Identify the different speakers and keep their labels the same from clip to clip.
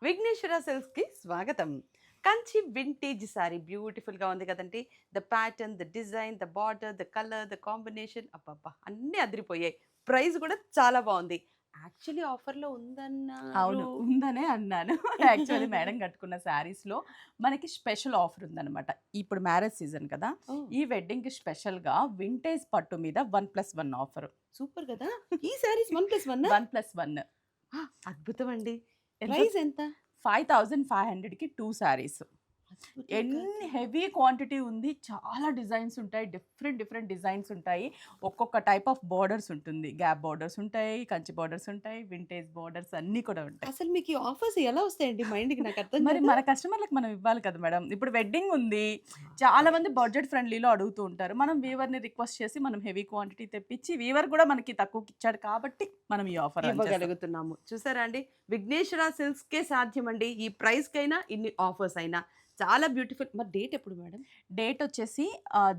Speaker 1: విఘ్నేశ్వర సిల్క్స్‌కి స్వాగతం. Kanchi vintage sorry బ్యూటిఫుల్‌గా ఉంది కదండీ! The pattern, the design, the border, the colour, the combination అబ్బబ్బా! అన్నీ అదిరిపోయాయి. ప్రైస్ కూడా చాలా బావుంది. యాక్చువల్లీ ఆఫర్‌లో ఉందన్నారు.
Speaker 2: అవును. ఉందనే అన్నాను. యాక్చువల్లీ మేడం కట్టుకున్న శారీస్‌లో మనకి స్పెషల్ ఆఫర్ ఉందనమాట. ఇప్పుడు మ్యారేజ్ సీజన్ కదా!
Speaker 1: ఓహ్!
Speaker 2: ఈ వెడ్డింగ్‌కి స్పెషల్‌గా వింటేజ్ పట్టు మీద 1+1 ఆఫర్.
Speaker 1: సూపర్ కదా! ఈ సారీస్ 1+1
Speaker 2: 1+1
Speaker 1: ఆ! అద్భుతం అండి.
Speaker 2: ఎంత
Speaker 1: ప్రైస్ ఎంత?
Speaker 2: 5500కి 2 శారీస్.
Speaker 1: అద్భుతం
Speaker 2: ఎన్ని
Speaker 1: కదా!
Speaker 2: హెవీ క్వాంటిటీ ఉంది. చాలా డిజైన్స్ ఉంటాయి. డిఫరెంట్ డిఫరెంట్ డిజైన్స్ ఉంటాయి. ఒక్కొక్క టైప్ ఆఫ్ బోర్డర్స్ ఉంటుంది. గ్యాప్ బోర్డర్స్ ఉంటాయి. కంచి బోర్డర్స్ ఉంటాయి. వింటేజ్ బోర్డర్స్ అన్నీ కూడా ఉంటాయి.
Speaker 1: అసలు మీకు ఈ ఆఫర్స్ ఎలా వస్తాయండి మైండ్‌కి నాకు అర్థం
Speaker 2: మరి
Speaker 1: కాదు.
Speaker 2: మన కస్టమర్‌లకి మనం ఇవ్వాలి కదా మేడం. ఇప్పుడు వెడ్డింగ్ ఉంది.
Speaker 1: ఆ!
Speaker 2: చాలా మంది
Speaker 1: కరెక్ట్.
Speaker 2: బడ్జెట్ ఫ్రెండ్లీలో అడుగుతూ ఉంటారు. మనం వీవర్‌ని రిక్వెస్ట్ చేసి మనం హెవీ క్వాంటిటీ తెప్పించి వీవర్ కూడా మనకి తక్కువకిచ్చాడు కాబట్టి మనం ఈ ఆఫర్ రన్ చేస్తాం.
Speaker 1: ఇవ్వగలుగుతున్నాము. చూసారా అండి? విఘ్నేశ్వర సిల్క్స్‌కే సాధ్యమండి. ఈ ప్రైస్‌కైనా, ఇన్ని ఆఫర్స్ అయినా. చాలా బ్యూటిఫుల్. మరి డేట్ ఎప్పుడు మేడం?
Speaker 2: డేట్ వచ్చేసి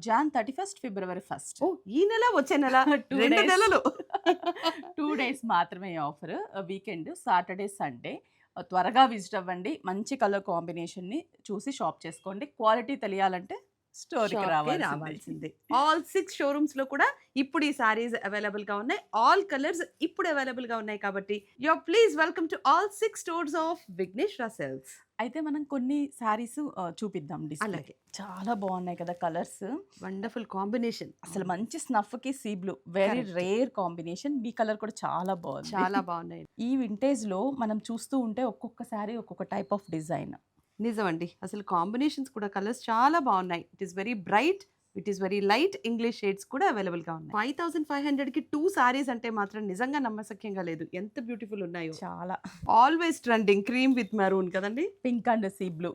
Speaker 2: జాన్ 31 ఫిబ్రవరి 1.
Speaker 1: ఓహ్! ఈ నెల, వచ్చే నెల
Speaker 2: 2
Speaker 1: 2
Speaker 2: డేస్.
Speaker 1: నెలలు.
Speaker 2: 2 డేస్ మాత్రమే ఈ ఆఫర్. Weekend Saturday, Sunday. త్వరగా విజిట్ అవ్వండి. మంచి కలర్ కాంబినేషన్‌ని చూసి షాప్ చేసుకోండి. క్వాలిటీ తెలియాలంటే స్టోర్‌కి
Speaker 1: షాప్‌కే
Speaker 2: రావాల్సిందే.
Speaker 1: రావాల్సిందే. ఆల్ 6 షోరూమ్స్‌లో కూడా ఇప్పుడు ఈ సారీస్ అవైలబుల్‌గా ఉన్నాయి. ఆల్ కలర్స్ ఇప్పుడు అవైలబుల్‌గా ఉన్నాయి కాబట్టి please welcome to all 6 stores of Vighneshwara Silks.
Speaker 2: అయితే మనం కొన్ని శారీస్ చూపిద్దాం డిస్‌ప్లే.
Speaker 1: అలాగే.
Speaker 2: చాలా బాగున్నాయి కదా కలర్స్.
Speaker 1: Wonderful combination.
Speaker 2: అసలు మంచి స్నఫ్‌కి sea blue very
Speaker 1: correct.
Speaker 2: Rare combination. మీ కలర్ కూడా చాలా బాగుంది.
Speaker 1: చాలా బావున్నాయి.
Speaker 2: ఈ వింటేజ్‌లో మనం చూస్తూ ఉంటే ఒక్కొక్క శారీ ఒక్కొక్క టైప్ ఆఫ్ డిజైన్.
Speaker 1: నిజమండి. అసలు కాంబినేషన్స్ కూడా కలర్స్ చాలా బావున్నాయి. It is very bright. It is very light English shades కూడా అవైలబుల్‌గా ఉన్నాయి. 5500కి 2 సారీస్ అంటే మాత్రం నిజంగా నమ్మశక్యంగా లేదు. ఎంత బ్యూటిఫుల్ ఉన్నాయో.
Speaker 2: చాలా
Speaker 1: always trending cream with maroon కదండీ!
Speaker 2: Pink and sea blue.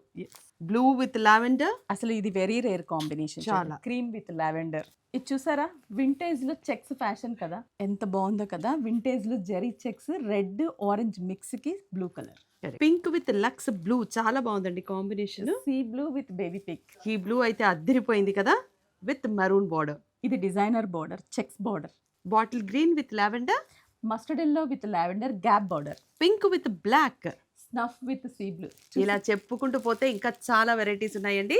Speaker 1: Blue with lavender
Speaker 2: అసలు ఇది వెరీ రేర్ కాంబినేషన్.
Speaker 1: చాలా.
Speaker 2: Cream with lavender. ఇది చూసారా? వింటేజ్‌లో చెక్స్ ఫ్యాషన్ కదా! ఎంత బావుందో కదా! వింటేజ్‌లో జెరీ చెక్స్ రెడ్, ఆరెంజ్ మిక్స్‌కి బ్లూ కలర్.
Speaker 1: పింక్ విత్ లక్స్ బ్లూ చాలా బావుందండి combination.
Speaker 2: Sea blue with baby pink.
Speaker 1: ఈ బ్లూ అయితే అద్దిరిపోయింది కదా! With maroon border.
Speaker 2: ఇది designer border, checks border.
Speaker 1: Bottle green with lavender.
Speaker 2: Mustard yellow with lavender gap border.
Speaker 1: Pink with black.
Speaker 2: Snuff with sea blue.
Speaker 1: ఇలా చెప్పుకుంటూ పోతే ఇంకా చాలా వెరైటీస్ ఉన్నాయండి.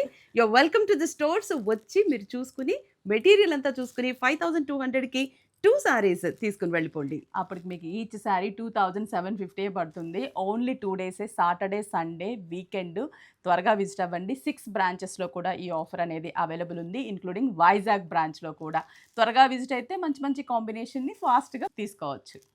Speaker 1: Welcome to the stores. వచ్చి మీరు చూసుకుని మెటీరియల్ అంతా చూసుకుని 5200కి 2 సారీస్ తీసుకొని వెళ్ళిపోండి.
Speaker 2: అప్పటికి మీకు ఈచ్ శారీ 2750 పడుతుంది. ఓన్లీ 2 డేసే. Saturday, Sunday, weekend. త్వరగా విజిట్ అవ్వండి. 6 బ్రాంచెస్‌లో కూడా ఈ ఆఫర్ అనేది అవైలబుల్ ఉంది. ఇంక్లూడింగ్ వైజాగ్ బ్రాంచ్‌లో కూడా. త్వరగా విజిట్ అయితే మంచి మంచి కాంబినేషన్‌ని ఫాస్ట్‌గా తీసుకోవచ్చు.